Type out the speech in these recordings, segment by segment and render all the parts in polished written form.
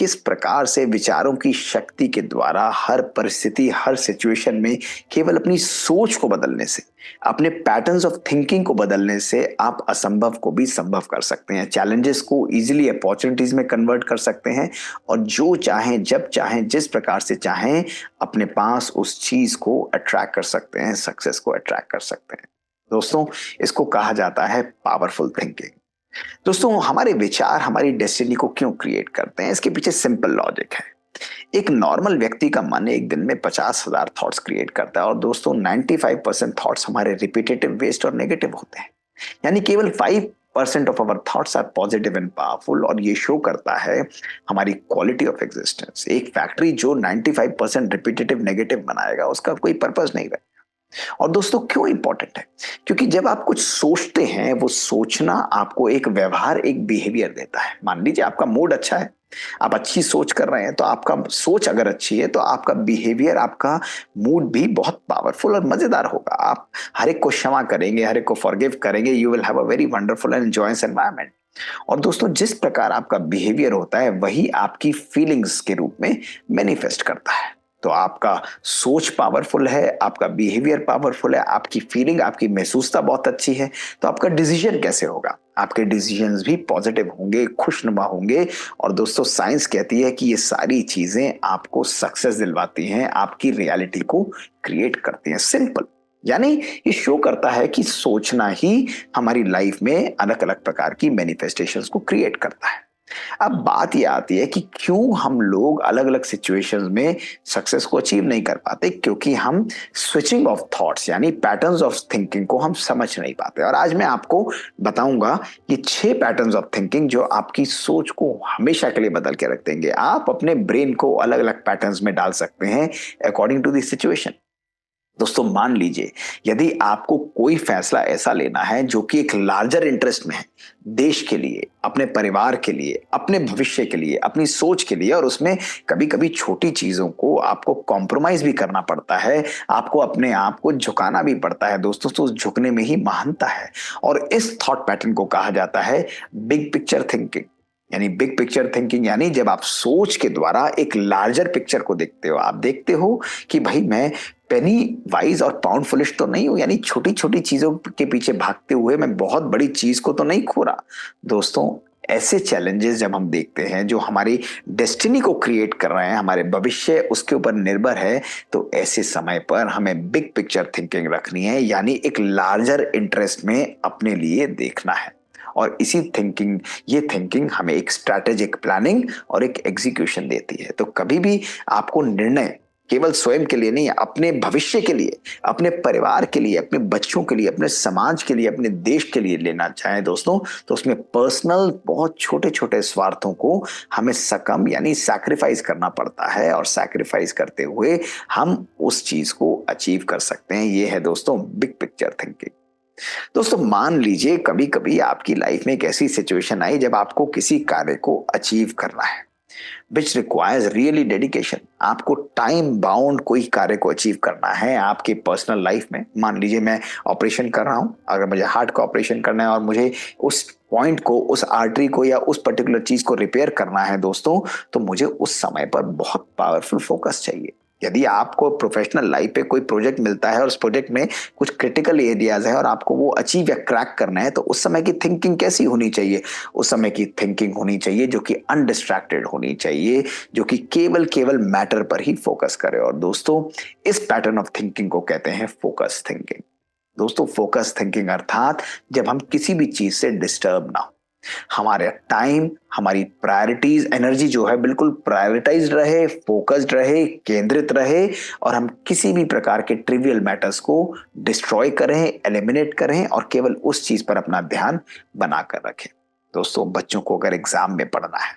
किस प्रकार से विचारों की शक्ति के द्वारा हर परिस्थिति, हर सिचुएशन में केवल अपनी सोच को बदलने से, अपने पैटर्न्स ऑफ थिंकिंग को बदलने से आप असंभव को भी संभव कर सकते हैं। चैलेंजेस को इजीली अपॉर्चुनिटीज में कन्वर्ट कर सकते हैं और जो चाहें, जब चाहें, जिस प्रकार से चाहें अपने पास उस चीज को अट्रैक्ट कर सकते हैं, सक्सेस को अट्रैक्ट कर सकते हैं। दोस्तों, इसको कहा जाता है पावरफुल थिंकिंग। दोस्तों, हमारे विचार हमारी डेस्टिनी को क्यों क्रिएट करते हैं, इसके पीछे सिंपल लॉजिक है। एक नॉर्मल व्यक्ति का मन एक दिन में 50,000 थॉट्स क्रिएट करता है और दोस्तों 95% थॉट्स हमारे रिपीटेटिव, वेस्ट और नेगेटिव होते हैं। यानी केवल 5% of our thoughts are positive and powerful और ये शो करता है हमारी क्वालिटी ऑफ एग्जिस्टेंस। एक फैक्ट्री जो 95% रिपीटेटिव नेगेटिव बनाएगा उसका कोई पर्पस नहीं रहेगा। और दोस्तों, क्यों इंपॉर्टेंट है? क्योंकि जब आप कुछ सोचते हैं, वो सोचना आपको एक व्यवहार, एक बिहेवियर देता है। मान लीजिए आपका मूड अच्छा है, आप अच्छी सोच कर रहे हैं, तो आपका सोच अगर अच्छी है तो आपका बिहेवियर, आपका मूड भी बहुत पावरफुल और मजेदार होगा। आप हर एक को क्षमा करेंगे, हर एक को फॉरगिव करेंगे। You will have a very wonderful and enjoys environment. और दोस्तों, जिस प्रकार आपका बिहेवियर होता है वही आपकी फीलिंग्स के रूप में मैनिफेस्ट करता है। तो आपका सोच पावरफुल है, आपका बिहेवियर पावरफुल है, आपकी फीलिंग, आपकी महसूसता बहुत अच्छी है, तो आपका डिसीजन कैसे होगा? आपके डिसीजंस भी पॉजिटिव होंगे, खुशनुमा होंगे। और दोस्तों, साइंस कहती है कि ये सारी चीजें आपको सक्सेस दिलवाती हैं, आपकी रियलिटी को क्रिएट करती हैं। सिंपल, यानी ये शो करता है कि सोचना ही हमारी लाइफ में अलग अलग प्रकार की मैनिफेस्टेशंस को क्रिएट करता है। अब बात यह आती है कि क्यों हम लोग अलग अलग सिचुएशंस में सक्सेस को अचीव नहीं कर पाते? क्योंकि हम स्विचिंग ऑफ थॉट्स यानी पैटर्न्स ऑफ थिंकिंग को हम समझ नहीं पाते। और आज मैं आपको बताऊंगा ये 6 पैटर्न्स ऑफ थिंकिंग जो आपकी सोच को हमेशा के लिए बदल के रख देंगे। आप अपने ब्रेन को अलग अलग पैटर्न्स में डाल सकते हैं अकॉर्डिंग टू द सिचुएशन। दोस्तों, मान लीजिए यदि आपको कोई फैसला ऐसा लेना है जो कि एक लार्जर इंटरेस्ट में है, देश के लिए, अपने परिवार के लिए, अपने भविष्य के लिए, अपनी सोच के लिए, और उसमें कभी कभी छोटी चीजों को आपको कॉम्प्रोमाइज भी करना पड़ता है, आपको अपने आप को झुकाना भी पड़ता है। दोस्तों, तो उस झुकने में ही महानता है। और इस थॉट पैटर्न को कहा जाता है बिग पिक्चर थिंकिंग। यानी बिग पिक्चर थिंकिंग यानी जब आप सोच के द्वारा एक लार्जर पिक्चर को देखते हो, आप देखते हो कि भाई मैं पेनी वाइज और पाउंड फुलिश तो नहीं हूं, यानी छोटी छोटी चीजों के पीछे भागते हुए मैं बहुत बड़ी चीज को तो नहीं खो रहा। दोस्तों, ऐसे चैलेंजेस जब हम देखते हैं जो हमारी डेस्टिनी को क्रिएट कर रहे हैं, हमारे भविष्य उसके ऊपर निर्भर है, तो ऐसे समय पर हमें बिग पिक्चर थिंकिंग रखनी है, यानी एक लार्जर इंटरेस्ट में अपने लिए देखना है। और ये थिंकिंग हमें एक स्ट्रैटेजिक प्लानिंग और एक एग्जीक्यूशन देती है। तो कभी भी आपको निर्णय केवल स्वयं के लिए नहीं, अपने भविष्य के लिए, अपने परिवार के लिए, अपने बच्चों के लिए, अपने समाज के लिए, अपने देश के लिए लेना चाहें दोस्तों, तो उसमें पर्सनल बहुत छोटे छोटे स्वार्थों को हमें सकम यानी सैक्रिफाइस करना पड़ता है। और सैक्रिफाइस करते हुए हम उस चीज को अचीव कर सकते हैं। ये है दोस्तों बिग पिक्चर थिंकिंग। दोस्तों, मान लीजिए कभी कभी आपकी लाइफ में एक ऐसी सिचुएशन आई जब आपको किसी कार्य को अचीव करना है, विच रिक्वायर्स रियली डेडिकेशन। आपको टाइम बाउंड कोई कार्य को अचीव करना है आपके पर्सनल लाइफ में। मान लीजिए मैं ऑपरेशन कर रहा हूं, अगर मुझे हार्ट का ऑपरेशन करना है और मुझे उस पॉइंट को, उस आर्टरी को या उस पर्टिकुलर चीज को रिपेयर करना है दोस्तों, तो मुझे उस समय पर बहुत पावरफुल फोकस चाहिए। यदि आपको प्रोफेशनल लाइफ पे कोई प्रोजेक्ट मिलता है और उस प्रोजेक्ट में कुछ क्रिटिकल एरियाज है और आपको वो अचीव या क्रैक करना है, तो उस समय की थिंकिंग कैसी होनी चाहिए? उस समय की थिंकिंग होनी चाहिए जो कि अनडिस्ट्रैक्टेड होनी चाहिए, जो कि केवल केवल मैटर पर ही फोकस करे। और दोस्तों, इस पैटर्न ऑफ थिंकिंग को कहते हैं फोकस थिंकिंग। दोस्तों, फोकस थिंकिंग अर्थात जब हम किसी भी चीज से डिस्टर्ब ना हो, हमारे टाइम, हमारी प्रायोरिटीज, एनर्जी जो है बिल्कुल प्रायोरिटाइज्ड रहे, फोकस्ड रहे, केंद्रित रहे, और हम किसी भी प्रकार के ट्रिवियल मैटर्स को डिस्ट्रॉय करें, एलिमिनेट करें और केवल उस चीज पर अपना ध्यान बनाकर रखें। दोस्तों, बच्चों को अगर एग्जाम में पढ़ना है,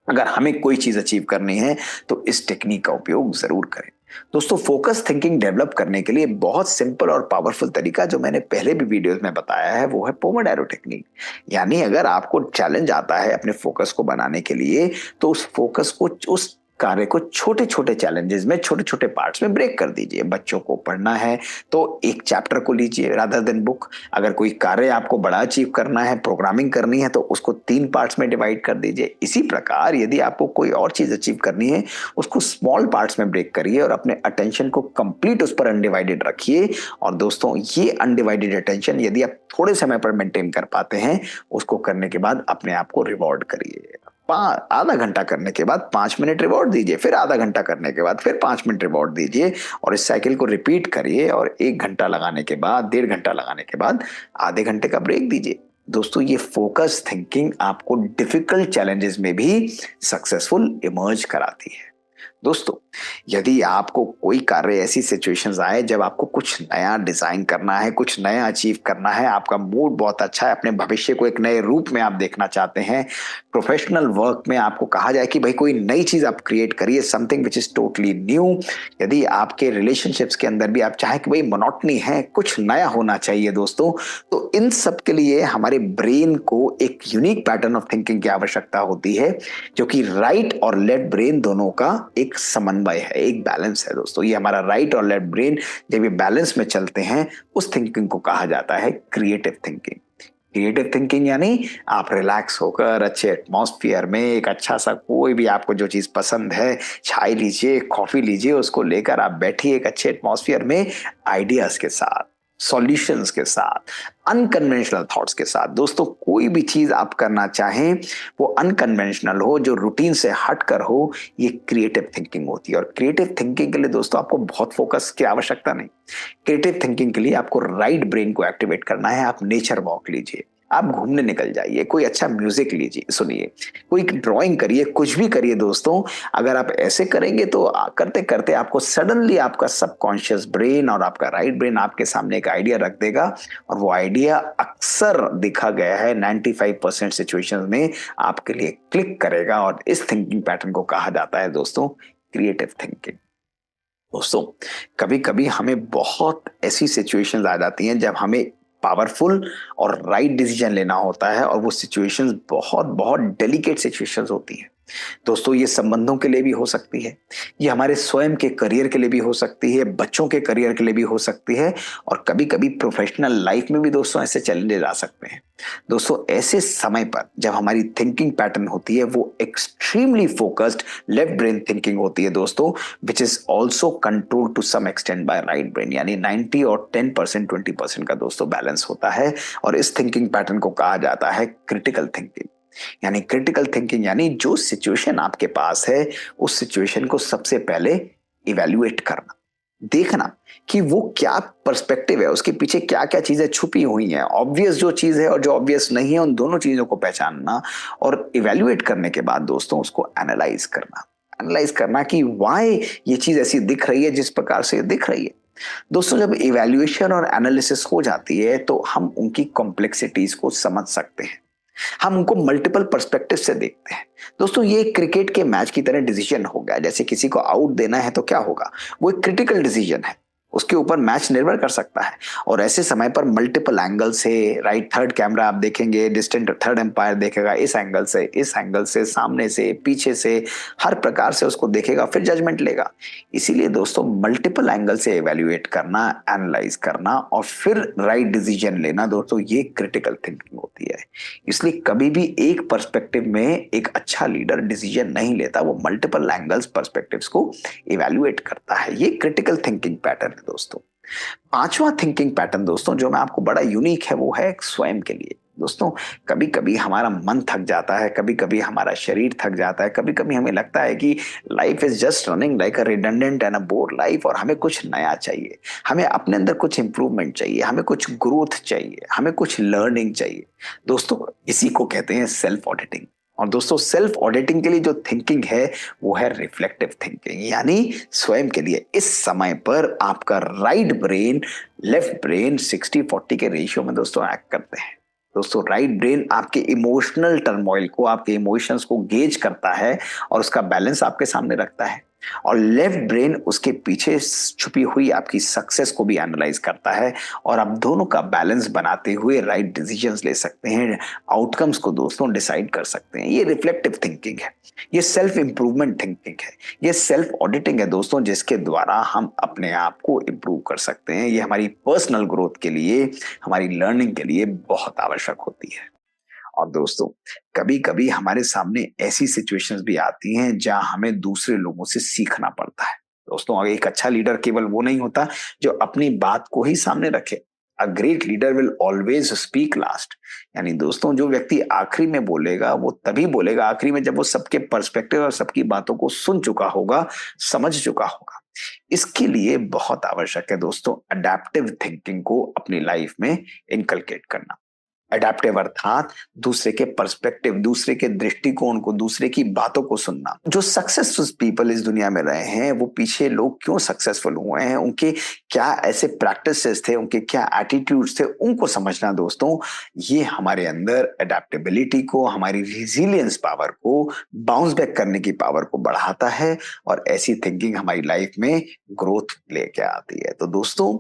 अगर हमें कोई चीज अचीव करनी है, तो इस टेक्निक का उपयोग जरूर करें। दोस्तों, फोकस थिंकिंग डेवलप करने के लिए बहुत सिंपल और पावरफुल तरीका जो मैंने पहले भी वीडियोस में बताया है वो है पोमोडोरो टेक्निक। यानी अगर आपको चैलेंज आता है अपने फोकस को बनाने के लिए, तो उस फोकस को उस कार्य को छोटे छोटे चैलेंजेस में, छोटे छोटे पार्ट्स में ब्रेक कर दीजिए। बच्चों को पढ़ना है तो एक चैप्टर को लीजिए रादर देन बुक। अगर कोई कार्य आपको बड़ा अचीव करना है, प्रोग्रामिंग करनी है, तो उसको 3 पार्ट्स में डिवाइड कर दीजिए। इसी प्रकार यदि आपको कोई और चीज अचीव करनी है, उसको स्मॉल पार्ट्स में ब्रेक करिए और अपने अटेंशन को कंप्लीट उस पर अनडिवाइडेड रखिए। और दोस्तों, ये अनडिवाइडेड अटेंशन यदि आप थोड़े समय पर मेंटेन कर पाते हैं, उसको करने के बाद अपने आप को रिवॉर्ड करिए। आधा घंटा करने के बाद 5 मिनट रिवॉर्ड दीजिए, फिर आधा घंटा करने के बाद फिर 5 मिनट रिवॉर्ड दीजिए, और इस साइकिल को रिपीट करिए। और 1 घंटा लगाने के बाद, 1.5 घंटा लगाने के बाद आधे घंटे का ब्रेक दीजिए। दोस्तों, ये फोकस थिंकिंग आपको डिफिकल्ट चैलेंजेस में भी सक्सेसफुल इमर्ज कराती है। दोस्तों, यदि आपको कोई कार्य ऐसी सिचुएशंस आए जब आपको कुछ नया डिजाइन करना है, कुछ नया अचीव करना है, आपका मूड बहुत अच्छा है, अपने भविष्य को एक नए रूप में आप देखना चाहते हैं, प्रोफेशनल वर्क में आपको कहा जाए कि भाई कोई नई चीज आप क्रिएट करिए, something which is totally new. यदि आपके रिलेशनशिप्स के अंदर भी आप चाहें कि भाई मोनोटनी है, कुछ नया होना चाहिए दोस्तों, तो इन सब के लिए हमारे ब्रेन को एक यूनिक पैटर्न ऑफ थिंकिंग की आवश्यकता होती है, जो कि राइट और लेफ्ट ब्रेन दोनों का एक समन्वय है, एक बैलेंस है। दोस्तों, ये हमारा राइट और लेफ्ट ब्रेन जब ये बैलेंस में चलते हैं, उस थिंकिंग को कहा जाता है क्रिएटिव थिंकिंग। क्रिएटिव थिंकिंग यानी आप रिलैक्स होकर अच्छे एटमॉस्फेयर में एक अच्छा सा कोई भी आपको जो चीज पसंद है, चाय लीजिए, कॉफी लीजिए, उसको लेकर आप बैठिए एक अच्छे एटमॉस्फेयर में, आइडियाज के साथ, सॉल्यूशंस के साथ, अनकन्वेंशनल थॉट्स के साथ। दोस्तों, कोई भी चीज आप करना चाहें वो अनकन्वेंशनल हो, जो रूटीन से हट कर हो, ये क्रिएटिव थिंकिंग होती है। और क्रिएटिव थिंकिंग के लिए दोस्तों आपको बहुत फोकस की आवश्यकता नहीं। क्रिएटिव थिंकिंग के लिए आपको राइट ब्रेन को एक्टिवेट करना है। आप नेचर वॉक लीजिए, आप घूमने निकल जाइए, कोई अच्छा म्यूजिक लीजिए, सुनिए, कोई ड्राइंग करिए, कुछ भी करिए दोस्तों। अगर आप ऐसे करेंगे तो करते करते आपको सडनली आपका सबकॉन्शियस ब्रेन और आपका राइट ब्रेन आपके सामने एक आइडिया रख देगा, और वो आइडिया अक्सर देखा गया है 95% सिचुएशंस में आपके लिए क्लिक करेगा। और इस थिंकिंग पैटर्न को कहा जाता है दोस्तों क्रिएटिव थिंकिंग। दोस्तों, कभी कभी हमें बहुत ऐसी सिचुएशंस आ जाती हैं जब हमें पावरफुल और राइट डिसीजन लेना होता है, और वो सिचुएशंस बहुत बहुत डेलिकेट सिचुएशंस होती हैं। दोस्तों, ये संबंधों के लिए भी हो सकती है, ये हमारे स्वयं के करियर के लिए भी हो सकती है, बच्चों के करियर के लिए भी हो सकती है, और कभी कभी प्रोफेशनल लाइफ में भी दोस्तों ऐसे चैलेंजेस आ सकते हैं। दोस्तों, ऐसे समय पर जब हमारी थिंकिंग पैटर्न होती है वो extremely focused left brain thinking होती है दोस्तों, which is also control to some extent by right brain, यानी 90 और 10% 20% का दोस्तों बैलेंस होता है। और इस थिंकिंग पैटर्न को कहा जाता है क्रिटिकल थिंकिंग। यानी क्रिटिकल थिंकिंग यानी जो सिचुएशन आपके पास है, उस सिचुएशन को सबसे पहले इवेल्युएट करना, देखना कि वो क्या पर्सपेक्टिव है, उसके पीछे क्या क्या चीजें छुपी हुई हैं, ऑब्वियस जो चीज है और जो ऑब्वियस नहीं है, उन दोनों चीजों को पहचानना, और इवेल्युएट करने के बाद दोस्तों उसको एनालाइज करना कि वाई ये चीज ऐसी दिख रही है जिस प्रकार से दिख रही है। दोस्तों, जब इवैल्यूएशन और एनालिसिस हो जाती है तो हम उनकी कॉम्प्लेक्सिटीज को समझ सकते हैं, हम उनको मल्टीपल पर्सपेक्टिव से देखते हैं। दोस्तों, ये क्रिकेट के मैच की तरह डिसीजन हो गया। जैसे किसी को आउट देना है तो क्या होगा, वो एक क्रिटिकल डिसीजन है, उसके ऊपर मैच निर्भर कर सकता है। और ऐसे समय पर मल्टीपल एंगल से, राइट थर्ड कैमरा आप देखेंगे, डिस्टेंट थर्ड एम्पायर देखेगा, इस एंगल से, इस एंगल से, सामने से, पीछे से, हर प्रकार से उसको देखेगा, फिर जजमेंट लेगा। इसीलिए दोस्तों, मल्टीपल एंगल से एवेल्युएट करना, एनालाइज करना और फिर राइट डिसीजन लेना, दोस्तों ये क्रिटिकल थिंकिंग होती है। इसलिए कभी भी एक पर्सपेक्टिव में एक अच्छा लीडर डिसीजन नहीं लेता, वो मल्टीपल एंगल्स पर्सपेक्टिव्स को इवेल्युएट करता है। ये क्रिटिकल थिंकिंग पैटर्न है दोस्तों। पांचवा थिंकिंग पैटर्न दोस्तों जो मैं आपको बड़ा यूनिक है, वो है स्वयं के लिए। दोस्तों, कभी कभी हमारा मन थक जाता है, कभी कभी हमारा शरीर थक जाता है, कभी कभी हमें लगता है कि life is just running like a redundant and a bore life, और हमें कुछ नया चाहिए, हमें अपने अंदर कुछ इंप्रूवमेंट चाहिए, हमें कुछ ग्रोथ चाहिए, हमें कुछ लर्निंग चाहिए। दोस्तों, इसी को कहते हैं सेल्फ ऑडिटिंग। और दोस्तों, सेल्फ ऑडिटिंग के लिए जो थिंकिंग है वो है रिफ्लेक्टिव थिंकिंग, यानी स्वयं के लिए। इस समय पर आपका राइट ब्रेन लेफ्ट ब्रेन 60-40 के रेशियो में दोस्तों एक्ट करते हैं। दोस्तों, राइट ब्रेन आपके इमोशनल टर्मोइल को, आपके इमोशंस को गेज करता है और उसका बैलेंस आपके सामने रखता है। और लेफ्ट ब्रेन उसके पीछे छुपी हुई आपकी सक्सेस को भी एनालाइज करता है और आप दोनों का बैलेंस बनाते हुए राइट डिसीजंस ले सकते हैं, आउटकम्स को दोस्तों डिसाइड कर सकते हैं। ये रिफ्लेक्टिव थिंकिंग है, ये सेल्फ इंप्रूवमेंट थिंकिंग है, ये सेल्फ ऑडिटिंग है दोस्तों, जिसके द्वारा हम अपने आप को इंप्रूव कर सकते हैं। ये हमारी पर्सनल ग्रोथ के लिए, हमारी लर्निंग के लिए बहुत आवश्यक होती है। और दोस्तों, कभी कभी हमारे सामने ऐसी सिचुएशंस भी आती हैं जहां हमें दूसरे लोगों से सीखना पड़ता है। दोस्तों, एक अच्छा लीडर केवल वो नहीं होता जो अपनी बात को ही सामने रखे। A great leader will always speak last. यानी दोस्तों, जो व्यक्ति आखिरी में बोलेगा वो तभी बोलेगा आखिरी में, जब वो सबके पर्सपेक्टिव और सबकी बातों को सुन चुका होगा, समझ चुका होगा। इसके लिए बहुत आवश्यक है दोस्तों अडेप्टिव थिंकिंग को अपनी लाइफ में इनकलकेट करना। अडेप्टिव अर्थात दूसरे के पर्सपेक्टिव, दूसरे के दृष्टिकोण को, दूसरे की बातों को सुनना। जो सक्सेसफुल पीपल इस दुनिया में रहे हैं, वो पीछे लोग क्यों सक्सेसफुल हुए हैं, उनके क्या ऐसे प्रैक्टिसेस थे, उनके क्या एटीट्यूड्स थे, उनको समझना दोस्तों, ये हमारे अंदर अडेप्टेबिलिटी को, हमारी रिजिलियंस पावर को, बाउंस बैक करने की पावर को बढ़ाता है और ऐसी थिंकिंग हमारी लाइफ में ग्रोथ लेके आती है। तो दोस्तों,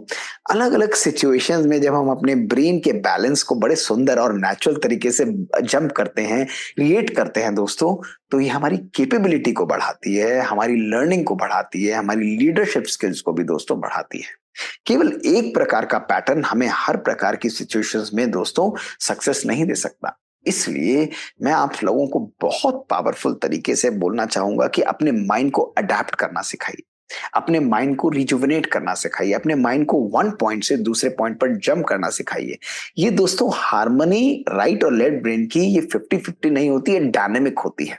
अलग अलग सिचुएशंस में जब हम अपने ब्रेन के बैलेंस को बड़े सुंदर और नेचुरल तरीके से जंप करते हैं, क्रिएट करते हैं दोस्तों, तो ये हमारी कैपेबिलिटी को बढ़ाती है, हमारी लर्निंग को बढ़ाती है, हमारी लीडरशिप स्किल्स को भी दोस्तों बढ़ाती है। केवल एक प्रकार का पैटर्न हमें हर प्रकार की सिचुएशंस में दोस्तों सक्सेस नहीं दे सकता। इसलिए मैं आप लोगों को बहुत पावरफुल तरीके से बोलना चाहूंगा कि अपने माइंड को अडेप्ट करना सिखाइए, अपने माइंड को रिजुविनेट करना सिखाइए, अपने माइंड को वन पॉइंट से दूसरे पॉइंट पर जंप करना सिखाइए। ये दोस्तों हार्मनी राइट और लेफ्ट ब्रेन की ये 50-50 नहीं होती है, डायनेमिक होती है।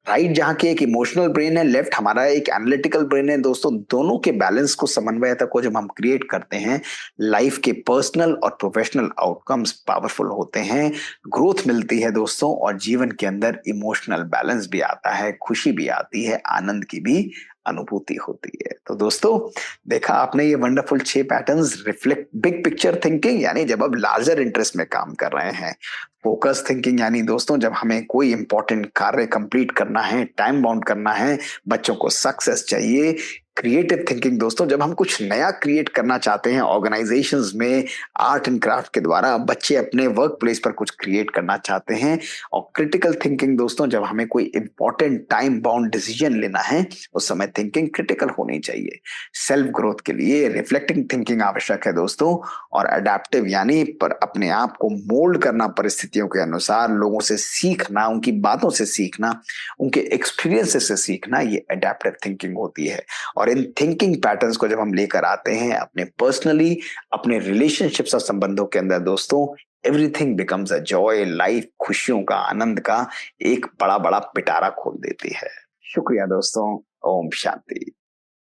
राइट जहां की एक इमोशनल ब्रेन है, लेफ्ट हमारा एक एनालिटिकल ब्रेन है दोस्तों, दोनों के बैलेंस को, समन्वयता को जब हम क्रिएट करते हैं, लाइफ के पर्सनल और प्रोफेशनल आउटकम्स पावरफुल होते हैं, ग्रोथ मिलती है दोस्तों, और जीवन के अंदर इमोशनल बैलेंस भी आता है, खुशी भी आती है, आनंद की भी अनुभूति होती है। तो दोस्तों, देखा आपने ये wonderful 6 patterns. Reflect big picture thinking, यानी जब आप लार्जर इंटरेस्ट में काम कर रहे हैं। फोकस थिंकिंग, यानी दोस्तों जब हमें कोई इंपॉर्टेंट कार्य कंप्लीट करना है, टाइम बाउंड करना है, बच्चों को सक्सेस चाहिए। क्रिएटिव थिंकिंग दोस्तों, जब हम कुछ नया क्रिएट करना चाहते हैं ऑर्गेनाइजेशंस में, आर्ट एंड क्राफ्ट के द्वारा बच्चे अपने वर्क प्लेस पर कुछ क्रिएट करना चाहते हैं। और क्रिटिकल थिंकिंग दोस्तों, जब हमें कोई इंपॉर्टेंट टाइम बाउंड डिसीजन लेना है, उस समय थिंकिंग क्रिटिकल होनी चाहिए। सेल्फ ग्रोथ के लिए रिफ्लेक्टिंग थिंकिंग आवश्यक है दोस्तों, और अडेप्टिव यानी पर अपने आप को मोल्ड करना, परिस्थितियों के अनुसार लोगों से सीखना, उनकी बातों से सीखना, उनके एक्सपीरियंसेस से सीखना, ये अडेप्टिव थिंकिंग होती है। और इन थिंकिंग पैटर्न्स को जब हम लेकर आते हैं अपने पर्सनली, अपने रिलेशनशिप्स और संबंधों के अंदर दोस्तों, everything becomes a joy. Life खुशियों का, आनंद का एक बड़ा बड़ा पिटारा खोल देती है। शुक्रिया दोस्तों। ओम शांति।